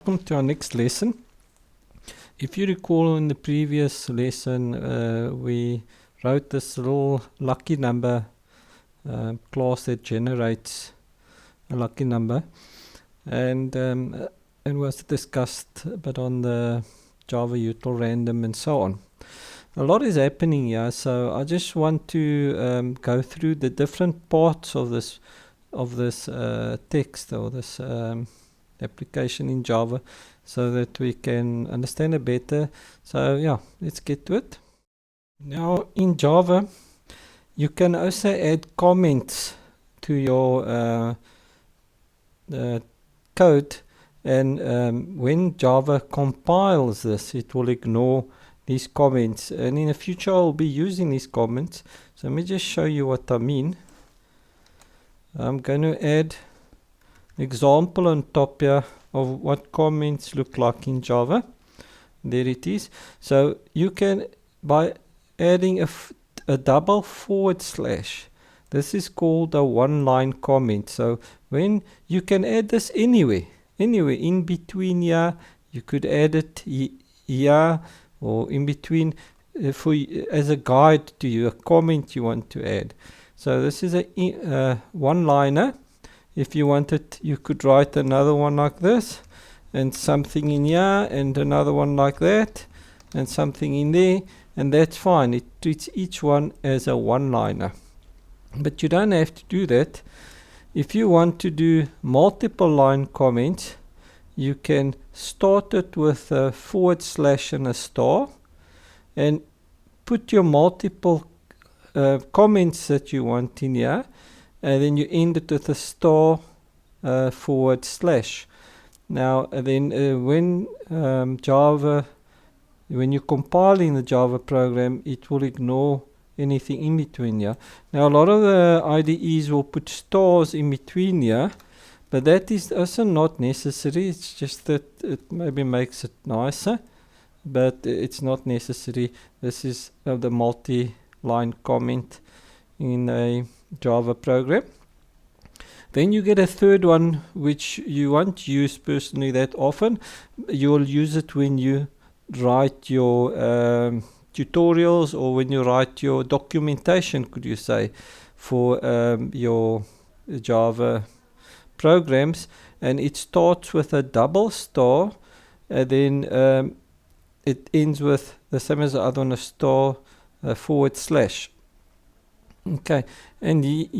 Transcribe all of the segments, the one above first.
welcome to our next lesson. If you recall, in the previous lesson we wrote this little lucky number class that generates a lucky number, and was discussed a bit on the java.util.Random and so on. A lot is happening here, so I just want to go through the different parts of this text or this application in Java, so that we can understand it better. So yeah, let's get to it. Now in Java you can also add comments to your code, and when Java compiles this, it will ignore these comments, and in the future I'll be using these comments. So let me just show you what I mean. I'm going to add an example on top here of what comments look like in Java. There it is. So you can, by adding a double forward slash, this is called a one-line comment. So when you can add this anywhere in between here, you could add it here or in between as a guide to you, a comment you want to add. So this is a one-liner. If you wanted, you could write another one like this, and something in here, and another one like that, and something in there, and that's fine. It treats each one as a one-liner. But you don't have to do that. If you want to do multiple line comments, you can start it with a forward slash and a star, and put your multiple comments that you want in here, and then you end it with a star forward slash. Now then when you're compiling the Java program, it will ignore anything in between here. Now a lot of the IDEs will put stars in between here, but that is also not necessary. It's just that it maybe makes it nicer, but it's not necessary. This is the multi-line comment in a Java program. Then you get a third one, which you won't use personally that often. You'll use it when you write your tutorials, or when you write your documentation, could you say, for your Java programs, and it starts with a double star, and then it ends with the same as the other one, a star forward slash. Okay, and it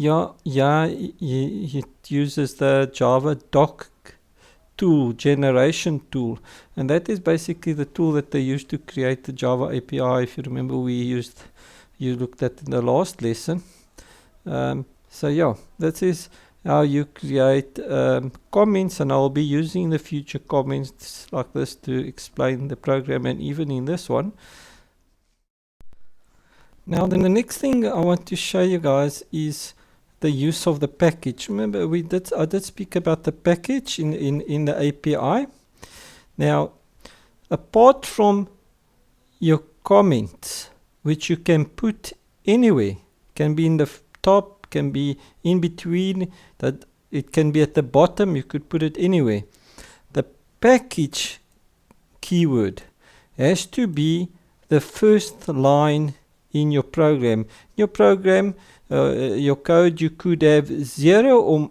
uses the Java doc tool, generation tool, and that is basically the tool that they used to create the Java API. If you remember, you looked at in the last lesson. So yeah, that is how you create comments, and I'll be using in the future comments like this to explain the program, and even in this one. Now then, the next thing I want to show you guys is the use of the package. Remember, I did speak about the package in the API. Now, apart from your comments, which you can put anywhere, can be in the top, can be in between, that it can be at the bottom, you could put it anywhere. The package keyword has to be the first line in your program. Your code, you could have 0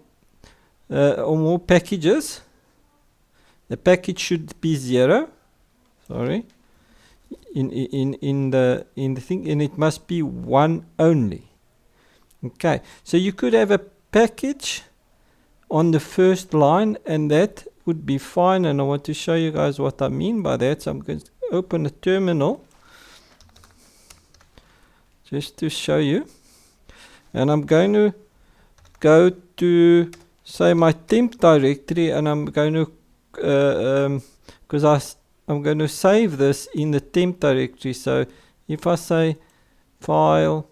or more packages. The package should be 0. Sorry, in the thing, and it must be 1 only. Okay, so you could have a package on the first line, and that would be fine. And I want to show you guys what I mean by that. So I'm going to open a terminal just to show you, and I'm going to go to, say, my temp directory, and I'm going to I'm going to save this in the temp directory. So if I say file,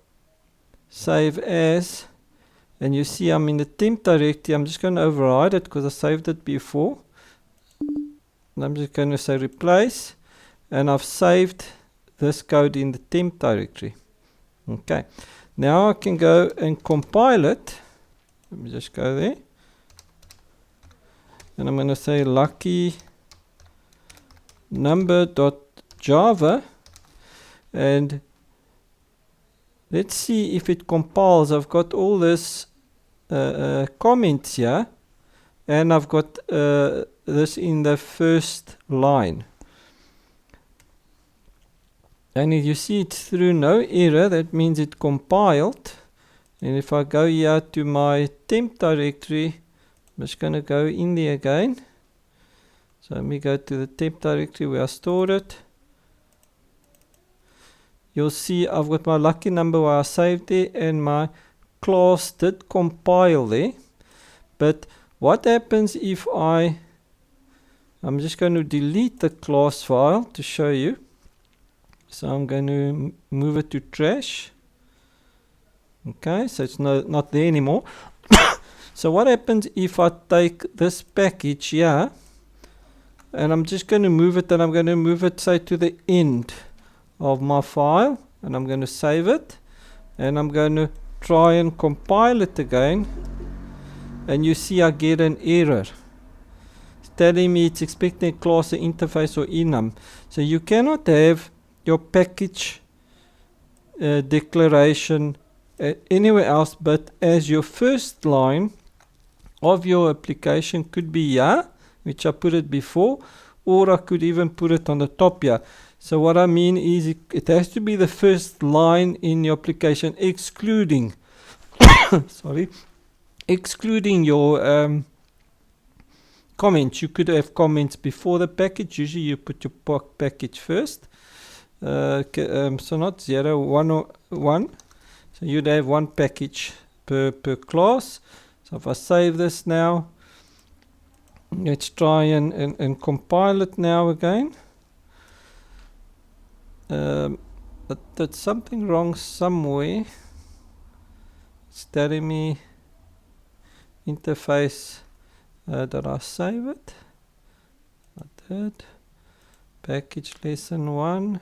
save as, and you see I'm in the temp directory, I'm just going to override it because I saved it before, and I'm just going to say replace, and I've saved this code in the temp directory. Okay, now I can go and compile it. Let me just go there, and I'm going to say lucky number.java, and let's see if it compiles. I've got all this comments here, and I've got this in the first line. And if you see it through no error, that means it compiled. And if I go here to my temp directory, I'm just going to go in there again. So let me go to the temp directory where I stored it. You'll see I've got my lucky number where I saved there, and my class did compile there. But what happens if I'm just going to delete the class file to show you. So I'm going to move it to trash. Okay, so it's not there anymore. So what happens if I take this package here, and I'm just going to move it, and I'm going to move it, say, to the end of my file, and I'm going to save it, and I'm going to try and compile it again, and you see I get an error. It's telling me it's expecting a class, an interface, or enum. So you cannot have your package declaration anywhere else but as your first line of your application. Could be here, which I put it before, or I could even put it on the top here. So what I mean is it has to be the first line in your application, excluding sorry, excluding your comments. You could have comments before the package. Usually you put your package first. So not 0, 1 or 1. So you'd have one package per class. So if I save this now, let's try and compile it now again. That's something wrong somewhere. It's telling me interface. Did I save it? I did. Package lesson 1.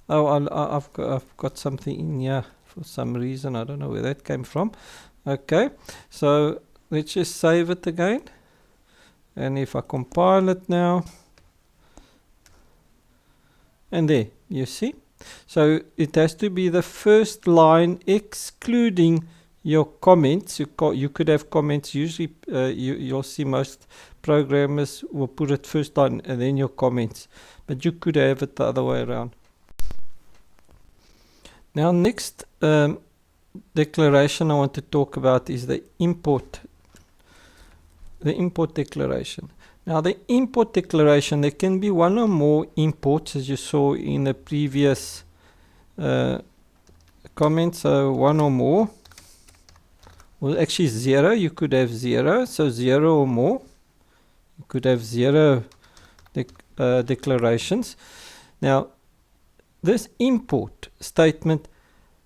Oh, I've got something in here for some reason. I don't know where that came from. Okay, so let's just save it again. And if I compile it now, and there, you see. So it has to be the first line excluding your comments. You could have comments. Usually you'll see most programmers will put it first line and then your comments. But you could have it the other way around. Now next declaration I want to talk about is the import declaration. Now the import declaration, there can be one or more imports, as you saw in the previous comment. So one or more, well actually 0, you could have 0, so 0 or more. You could have 0 declarations. Now this import statement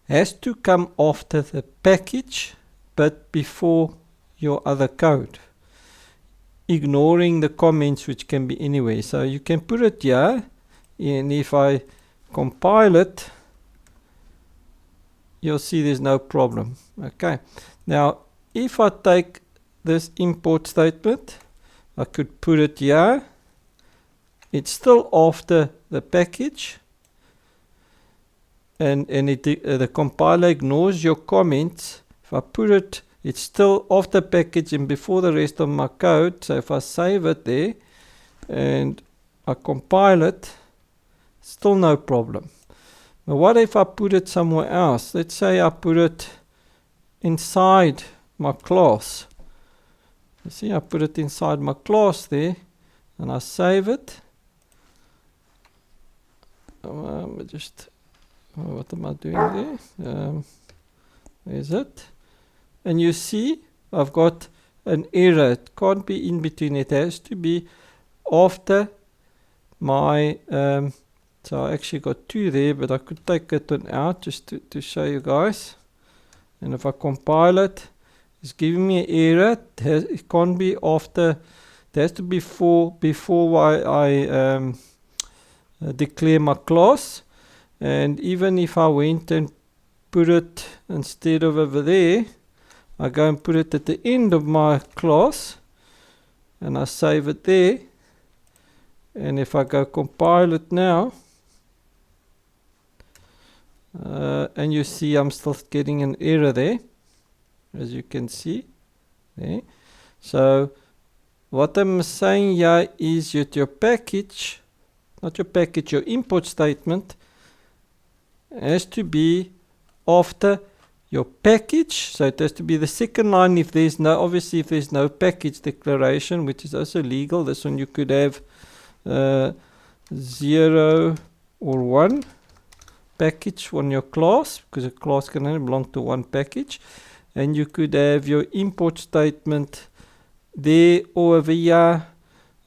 has to come after the package but before your other code, ignoring the comments which can be anywhere. So you can put it here, and if I compile it, you'll see there's no problem. Okay, now if I take this import statement, I could put it here. It's still after the package, and the compiler ignores your comments. If I put it, it's still after package and before the rest of my code. So if I save it there and I compile it, still no problem. But what if I put it somewhere else? Let's say I put it inside my class. You see, I put it inside my class there, and I save it. What am I doing there? There's it. And you see, I've got an error. It can't be in between. It has to be after my... so I actually got 2 there, but I could take it one out just to show you guys. And if I compile it, it's giving me an error. It can't be after. It has to be before I declare my class. And even if I went and put it instead of over there, I go and put it at the end of my class, and I save it there, And if I go compile it now, and you see I'm still getting an error there, as you can see there. So what I'm saying here is that your package, not your package, your import statement has to be after your package. So it has to be the second line if there's no, obviously if there's no package declaration, which is also legal. This one you could have 0 or 1 package on your class, because a class can only belong to one package. And you could have your import statement there or over here.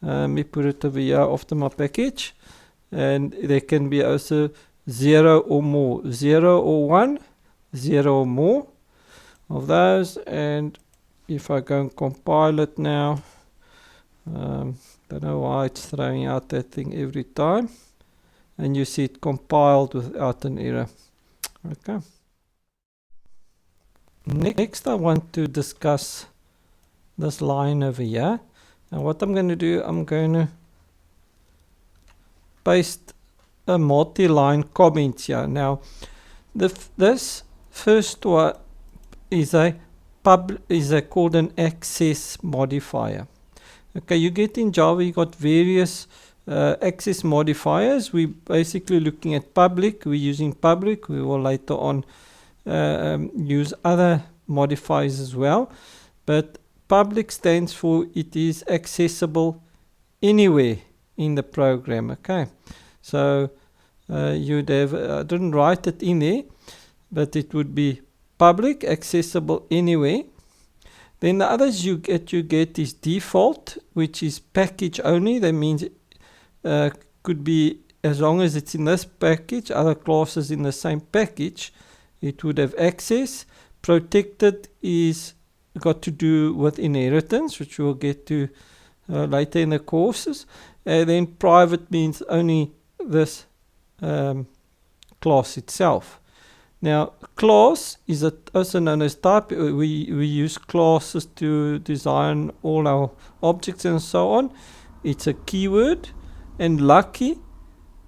Let me put it over here after my package. And there can be also 0 or more, 0 or 1, 0 or more of those. And if I go and compile it now, don't know why it's throwing out that thing every time. And you see it compiled without an error. Okay. Next I want to discuss this line over here. And what I'm going to do, I'm going to paste a multi-line comment here. Now, this first one is called an access modifier. Okay, you get in Java, you got various access modifiers. We're basically looking at public. We're using public. We will later on use other modifiers as well. But public stands for it is accessible anywhere in the program. Okay, so you'd have, I didn't write it in there, but it would be public, accessible anywhere. Then the others you get is default, which is package only. That means could be as long as it's in this package, other classes in the same package, it would have access. Protected is got to do with inheritance, which we'll get to later in the courses. And then private means only this class itself. Now, class is also known as type. We use classes to design all our objects and so on. It's a keyword. And lucky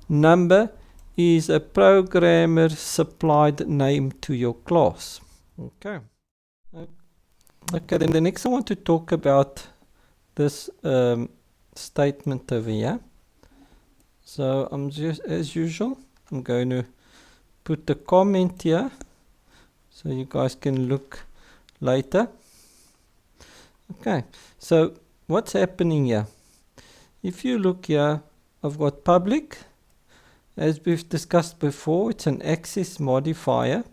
number is a programmer supplied name to your class. Okay. Okay, then the next I want to talk about this statement over here. So I'm just, as usual, I'm going to put the comment here so you guys can look later. Okay, so what's happening here? If you look here, I've got public. As we've discussed before, it's an access modifier.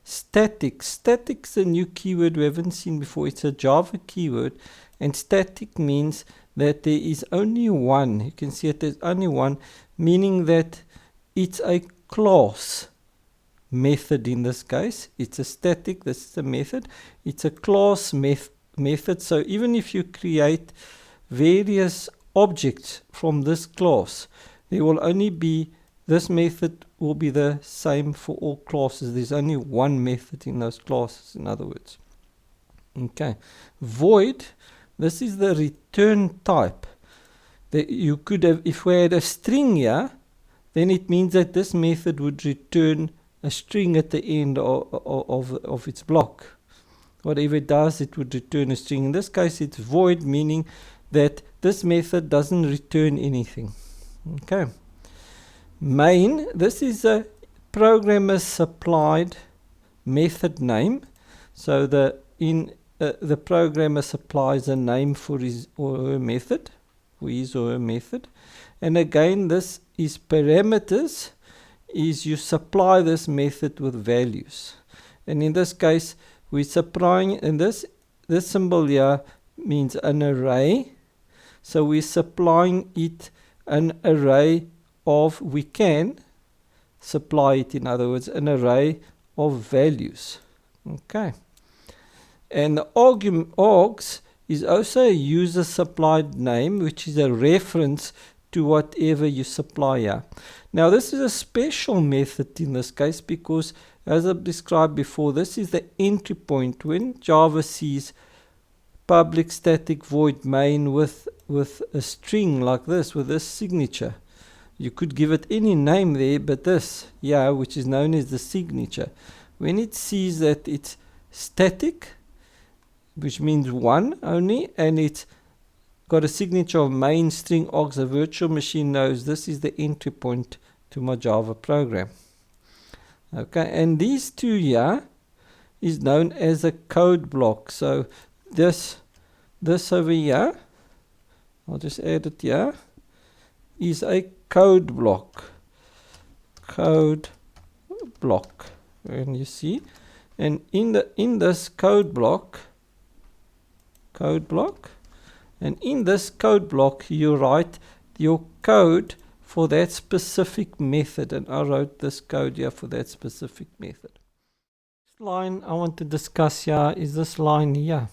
Static. Static's a new keyword we haven't seen before. It's a Java keyword. And static means that there is only one. You can see it, there's only one, meaning that it's a class method in this case. It's a static, this is a method. It's a class method. So even if you create various objects from this class, there will only be, this method will be the same for all classes. There's only one method in those classes, in other words. Okay. Void, this is the return type. That you could have, if we had a string here, then it means that this method would return a string at the end of its block. Whatever it does, it would return a string. In this case, it's void, meaning that this method doesn't return anything. Okay. Main, this is a programmer supplied method name. So the programmer supplies a name for his or her method, for his or her method. And again, this is parameters, is you supply this method with values. And in this case, we're supplying, and this symbol here means an array. So we're supplying it an array of, we can supply it, in other words, an array of values. Okay. And the args is also a user supplied name, which is a reference to whatever you supply here. Now this is a special method in this case because, as I've described before, this is the entry point. When Java sees public static void main with a string like this, with this signature. You could give it any name there, but this, yeah, which is known as the signature. When it sees that it's static, which means one only, and it's got a signature of main string aux, the virtual machine knows this is the entry point to my Java program. Okay, and these two here is known as a code block. So this over here, I'll just add it here, is a code block. Code block. And you see, and in this code block, and in this code block you write your code for that specific method, and I wrote this code here for that specific method. This line I want to discuss here is this line here.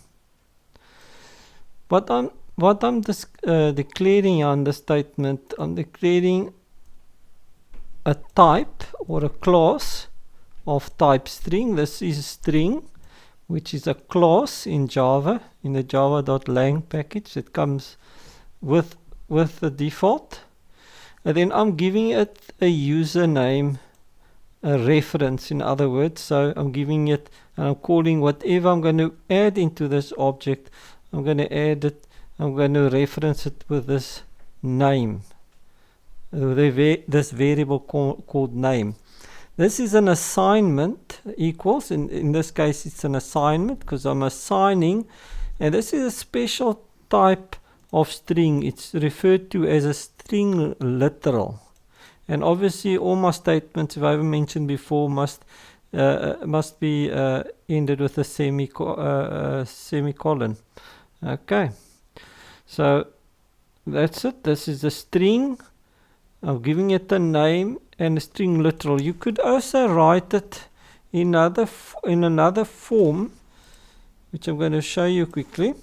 What I'm declaring on the statement, I'm declaring a type or a class of type string. This is string, which is a class in Java, in the java.lang package that comes with the default. And then I'm giving it a username, a reference in other words. So I'm giving it, and I'm calling whatever I'm going to add into this object, I'm going to add it, I'm going to reference it with this name, this variable called name. This is an assignment equals, in this case it's an assignment because I'm assigning, and this is a special type of string. It's referred to as a string literal, and obviously all my statements, if I haven't mentioned before, must be ended with a semicolon. Okay, so that's it. This is a string. I'm giving it a name and a string literal. You could also write it in another form, which I'm going to show you quickly.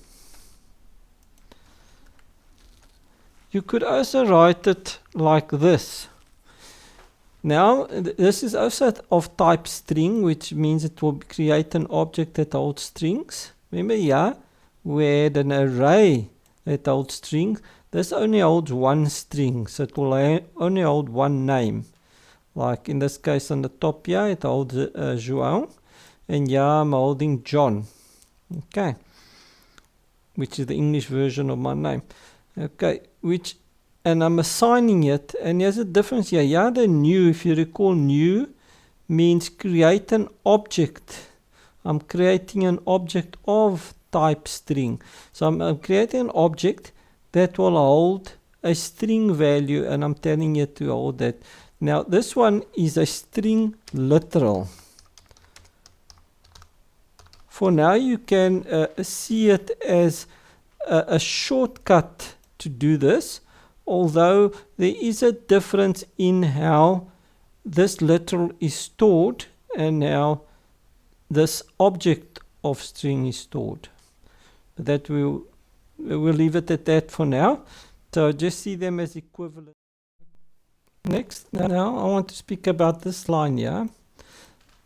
You could also write it like this. Now, this is also of type string, which means it will create an object that holds strings. Remember, yeah, we had an array that holds strings. This only holds one string, so it will only hold one name. Like in this case on the top here, it holds João, and here I'm holding John. Okay, which is the English version of my name. Okay, and I'm assigning it, and there's a difference here. Yeah, the new, if you recall, new means create an object. I'm creating an object of type string. So I'm creating an object that will hold a string value, and I'm telling it to hold that. Now this one is a string literal. For now you can see it as a shortcut to do this, although there is a difference in how this literal is stored and how this object of string is stored. That we'll leave it at that for now. So just see them as equivalent. Next, now I want to speak about this line here.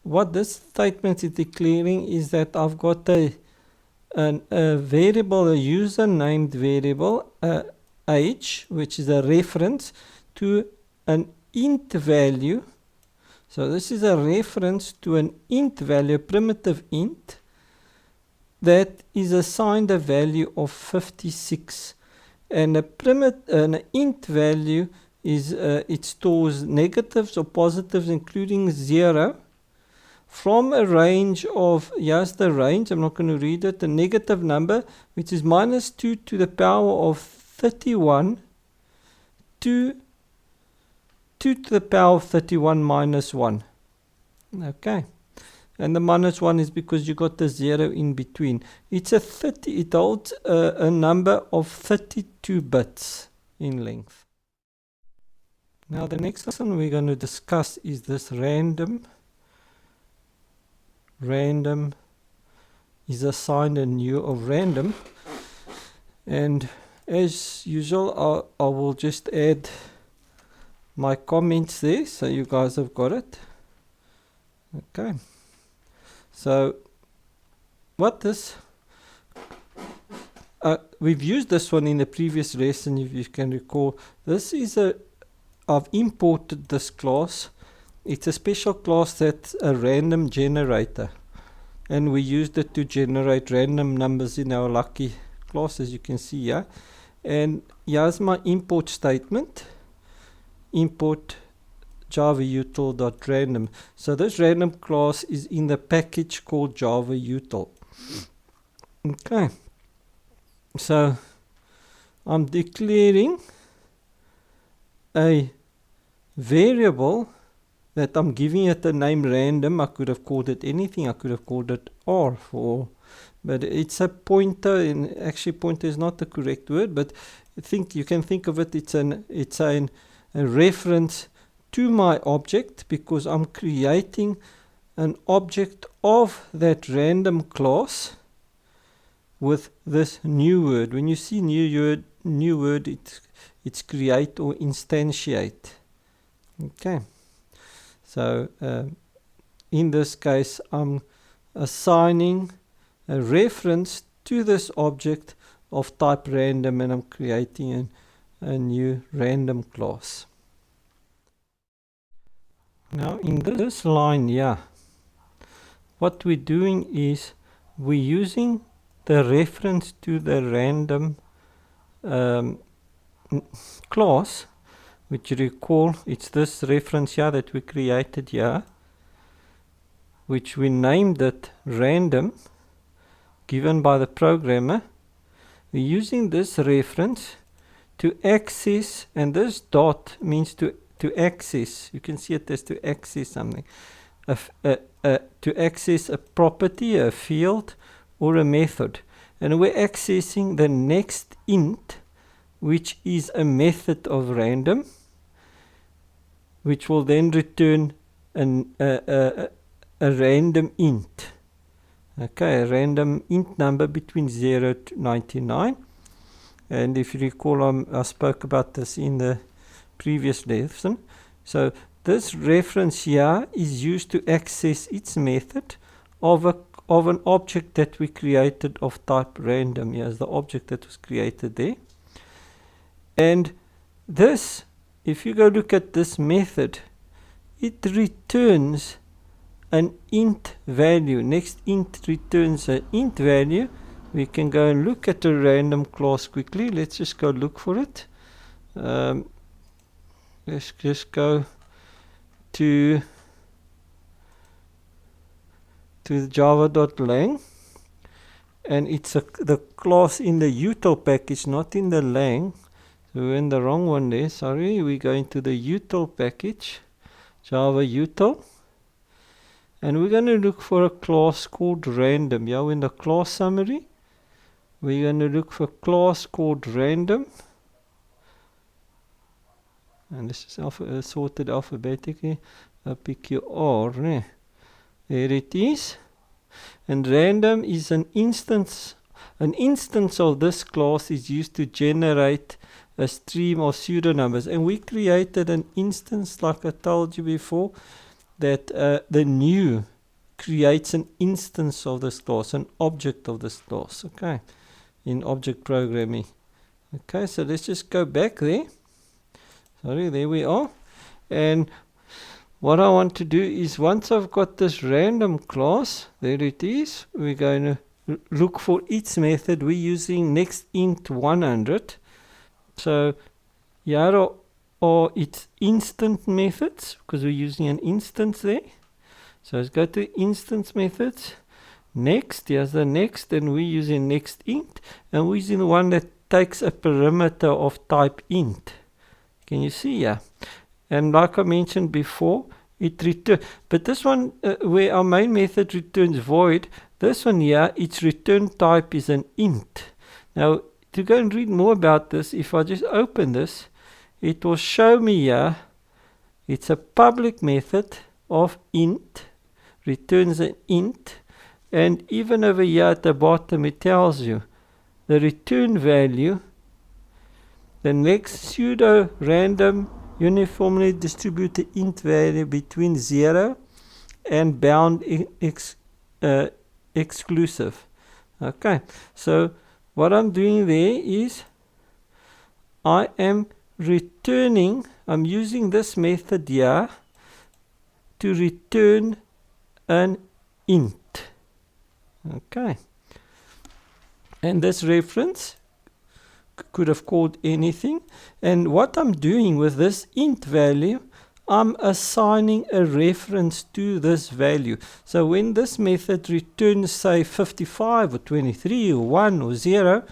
What this statement is declaring is that I've got a variable, a user named variable age, which is a reference to an int value. So this is a reference to an int value, a primitive int, that is assigned a value of 56, and an int value is it stores negatives or positives including 0 from a range of, here's the range, I'm not going to read it, a negative number which is -2 to the power of 31 to 2 to the power of 31 minus 1. Okay. And the -1 is because you got the 0 in between. It's it holds a number of 32 bits in length. Now the next one we're going to discuss is this random. Random is assigned a new of random, and as usual I will just add my comments there so you guys have got it. Okay. So what this we've used this one in the previous lesson, if you can recall. This is I've imported this class. It's a special class that's a random generator, and we used it to generate random numbers in our lucky class, as you can see here. And here's my import statement, import java.util.Random. So this random class is in the package called java.util. Okay, so I'm declaring a variable that I'm giving it the name random. I could have called it anything. I could have called it R for, but it's a pointer, and actually pointer is not the correct word, but you can think of it, it's a reference to my object, because I'm creating an object of that random class with this new word. When you see new word, it's create or instantiate. Okay, so in this case I'm assigning a reference to this object of type random, and I'm creating a new random class. Now in this line here, what we're doing is we're using the reference to the random class, which you recall, it's this reference here that we created here, which we named it random, given by the programmer. We're using this reference to access, and this dot means to access. You can see it as to access something, to access a property, a field, or a method. And we're accessing the next int, which is a method of random, which will then return a random int. Okay, a random int number between 0 to 99. And if you recall, I spoke about this in the previous lesson. So this reference here is used to access its method of an object that we created of type random. Here's the object that was created there. And this, if you go look at this method, it returns an int value. Next int returns an int value. We can go and look at a random class quickly. Let's just go look for it. Let's just go to the java.lang, and it's the class in the util package, not in the lang. So we're in the wrong one there, sorry. We go into the util package, java util, and we're going to look for a class called random. Yeah, in the class summary, we're going to look for a class called random, and this is sorted alphabetically. I'll pick your R. There it is. And random is an instance. An instance of this class is used to generate a stream of pseudonumbers. And we created an instance, like I told you before, that the new creates an instance of this class, an object of this class. Okay, in object programming. Okay, so let's just go back there. Sorry, there we are. And what I want to do is, once I've got this random class, there it is, we're going to look for its method. We're using next int 100. So here are its instant methods, because we're using an instance there. So let's go to instance methods. Next, here's the next, and we're using next int, and we're using the one that takes a parameter of type int. Can you see here? And like I mentioned before, it returns. But this one, where our main method returns void, this one here, its return type is an int. Now, to go and read more about this, if I just open this, it will show me here, it's a public method of int, returns an int, and even over here at the bottom, it tells you the return value, the next pseudo random uniformly distributed int value between 0 and bound exclusive. Okay, so what I'm doing there is I am returning, I'm using this method here to return an int. Okay. And this reference could have called anything. And what I'm doing with this int value, I'm assigning a reference to this value. So when this method returns, say, 55 or 23 or 1 or 0,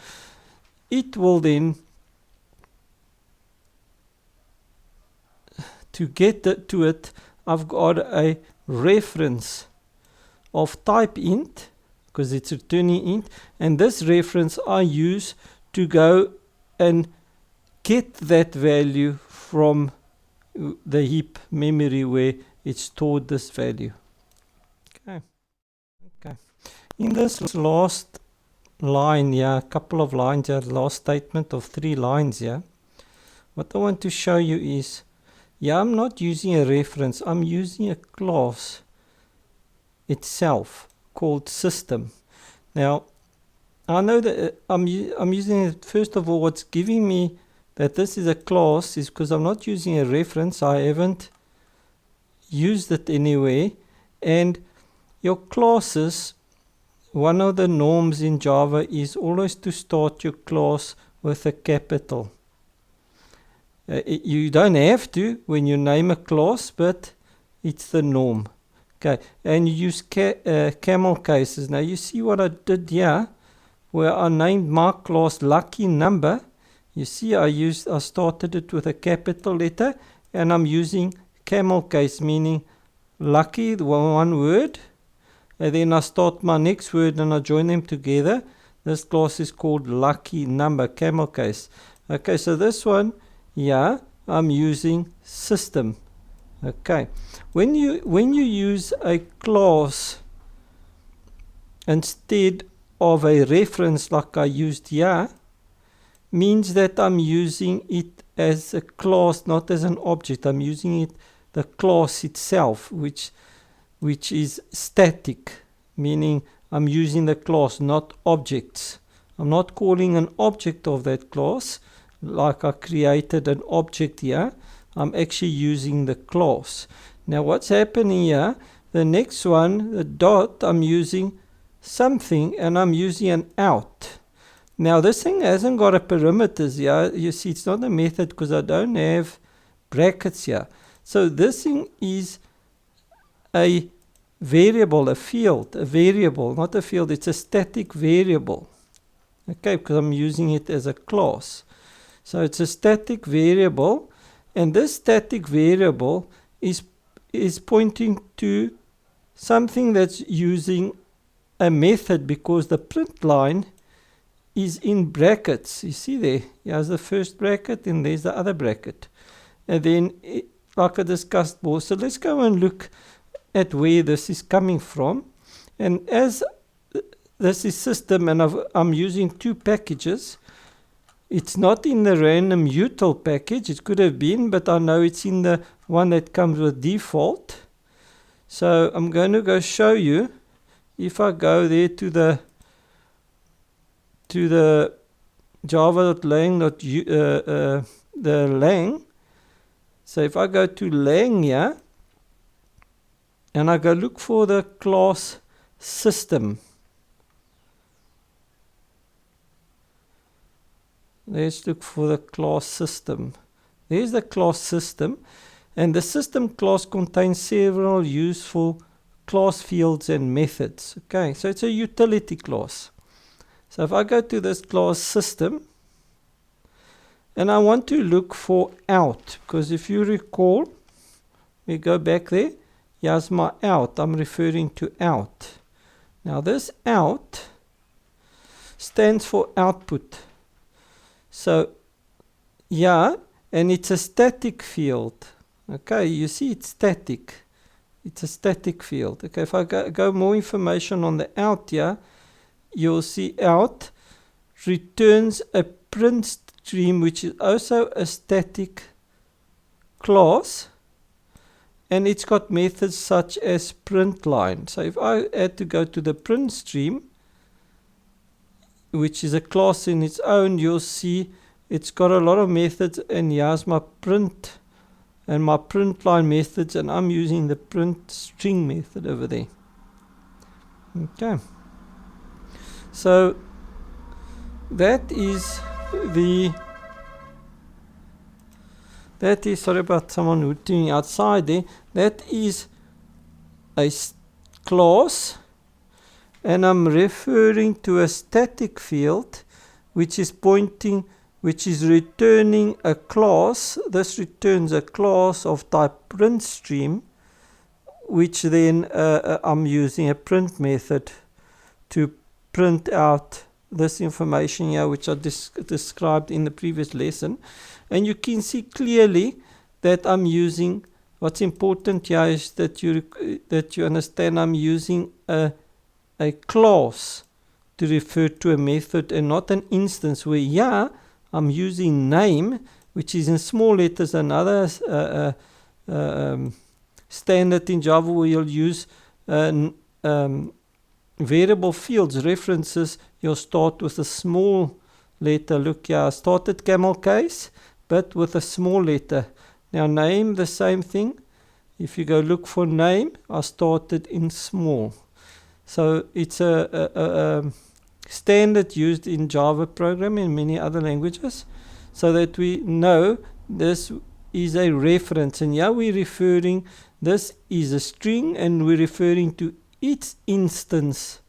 it will then, to get to it, I've got a reference of type int, because it's returning int, and this reference I use to go and get that value from the heap memory where it stored this value. Okay. In this last line here, a couple of lines here, last statement of 3 lines here, what I want to show you is, I'm not using a reference, I'm using a class itself called system. Now, I know that I'm using it, first of all, what's giving me that this is a class is because I'm not using a reference. I haven't used it anywhere. And your classes, one of the norms in Java is always to start your class with a capital. You don't have to when you name a class, but it's the norm. Okay, and you use camel cases. Now you see what I did here, where I named my class lucky number. You see I started it with a capital letter, and I'm using camel case, meaning lucky, one word, and then I start my next word and I join them together. This class is called lucky number, camel case. Okay, so this one, I'm using system. Okay, when you use a class instead of a reference like I used here, means that I'm using it as a class, not as an object. I'm using it, the class itself, which is static, meaning I'm using the class, not objects. I'm not calling an object of that class like I created an object here. I'm actually using the class. Now what's happening here, the next one, the dot, I'm using something, and I'm using an out. Now this thing hasn't got a parameters here. You see it's not a method because I don't have brackets here. So this thing is a variable, a field, a variable, not a field, it's a static variable. Okay, because I'm using it as a class. So it's a static variable, and this static variable is pointing to something that's using a method, because the print line is in brackets. You see there, here's the first bracket and there's the other bracket. And then, like I discussed more, so let's go and look at where this is coming from. And as this is system, and I'm using 2 packages, it's not in the random util package. It could have been, but I know it's in the one that comes with default. So I'm going to go show you. If I go there to the java.lang, the lang. So if I go to lang here, and I go look for the class system. Let's look for the class system. There's the class system, and the system class contains several useful class fields and methods. Okay, so it's a utility class. So if I go to this class system, and I want to look for out, because if you recall, we go back there, here's my out, I'm referring to out. Now this out stands for output. So, and it's a static field. Okay, you see it's static. It's a static field. Okay, if I go more information on the out here, you'll see out returns a print stream, which is also a static class, and it's got methods such as print line. So if I had to go to the print stream, which is a class in its own, you'll see it's got a lot of methods, and here's my print and my print line methods, and I'm using the print string method over there. Okay, so that is sorry about someone hooting outside there. That is a class, and I'm referring to a static field which is returning a class. This returns a class of type print stream, which then I'm using a print method to print out this information here, which I described in the previous lesson. And you can see clearly that I'm using, what's important here is that you understand I'm using a class to refer to a method and not an instance, where here I'm using name, which is in small letters. Another standard in Java where you'll use variable fields, references, you'll start with a small letter. Look here, I started camel case, but with a small letter. Now name, the same thing. If you go look for name, I started in small. So it's a standard used in Java programming and many other languages, so that we know this is a reference. And here we're referring, this is a string, and we're referring to its instance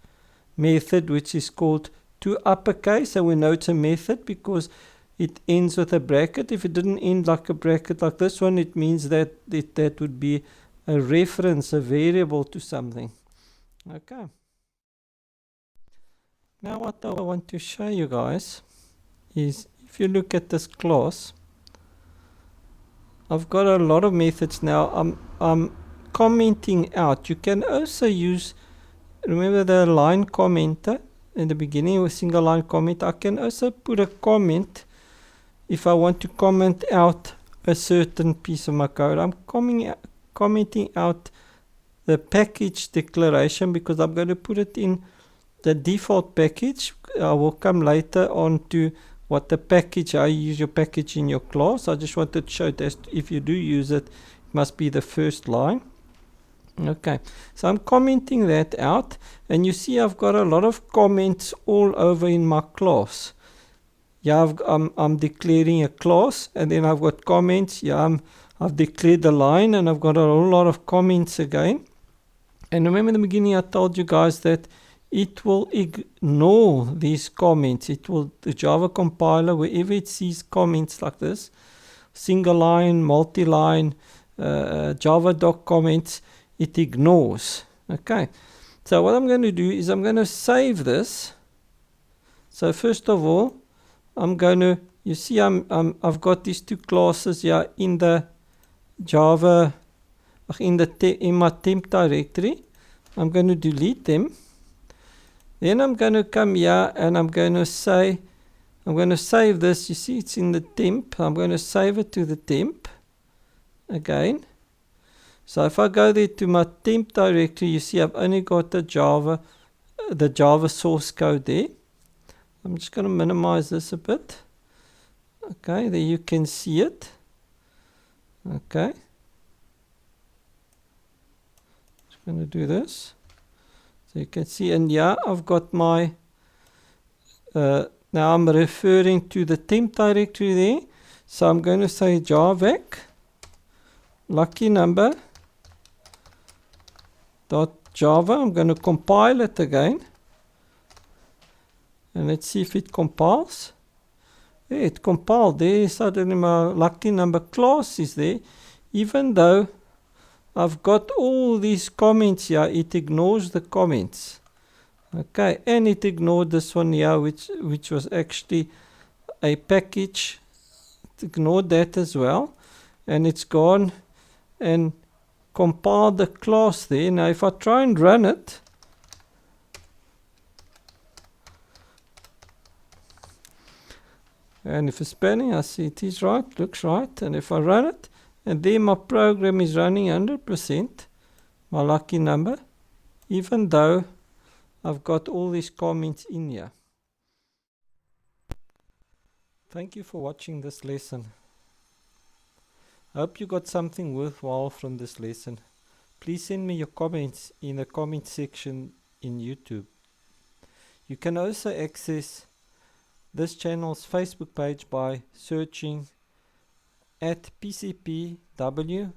method, which is called to uppercase. And we know it's a method because it ends with a bracket. If it didn't end like a bracket like this one, it means that that would be a reference, a variable to something. Okay. Now what I want to show you guys is, if you look at this class, I've got a lot of methods now. I'm commenting out. You can also use, remember the line commenter in the beginning with single line comment. I can also put a comment if I want to comment out a certain piece of my code. I'm commenting out the package declaration because I'm going to put it in the default package. I will come later on to what the package, how you use your package in your class. I just wanted to show that if you do use it, it must be the first line. Okay, so I'm commenting that out, and you see I've got a lot of comments all over in my class. Yeah, I'm declaring a class, and then I've got comments. Yeah, I've declared the line, and I've got a whole lot of comments again. And remember in the beginning I told you guys that it will ignore these comments. It will, the Java compiler, wherever it sees comments like this, single line, multi-line, Java doc comments, it ignores. Okay, so what I'm going to do is I'm going to save this. So first of all, I'm going to, you see I've got these two classes here in the Java, in my temp directory. I'm going to delete them. Then I'm going to come here and I'm going to say, I'm going to save this. You see it's in the temp. I'm going to save it to the temp again. So if I go there to my temp directory, you see I've only got the Java source code there. I'm just going to minimize this a bit. Okay, there you can see it. Okay. Just going to do this. So you can see, and yeah, I've got my, now I'm referring to the temp directory there. So I'm going to say javac lucky number .java. I'm going to compile it again. And let's see if it compiles. Yeah, it compiled there. Suddenly my lucky number class is there. Even though I've got all these comments here, it ignores the comments. Okay, and it ignored this one here, which was actually a package. It ignored that as well. And it's gone and compiled the class there. Now if I try and run it, and if it's spanning, I see it is right, looks right. And if I run it, and then my program is running 100%, my lucky number, even though I've got all these comments in here. Thank you for watching this lesson. I hope you got something worthwhile from this lesson. Please send me your comments in the comment section in YouTube. You can also access this channel's Facebook page by searching at PCPW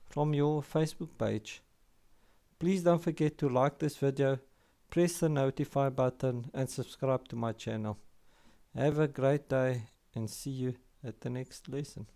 from your Facebook page. Please don't forget to like this video, press the notify button and subscribe to my channel. Have a great day and see you at the next lesson.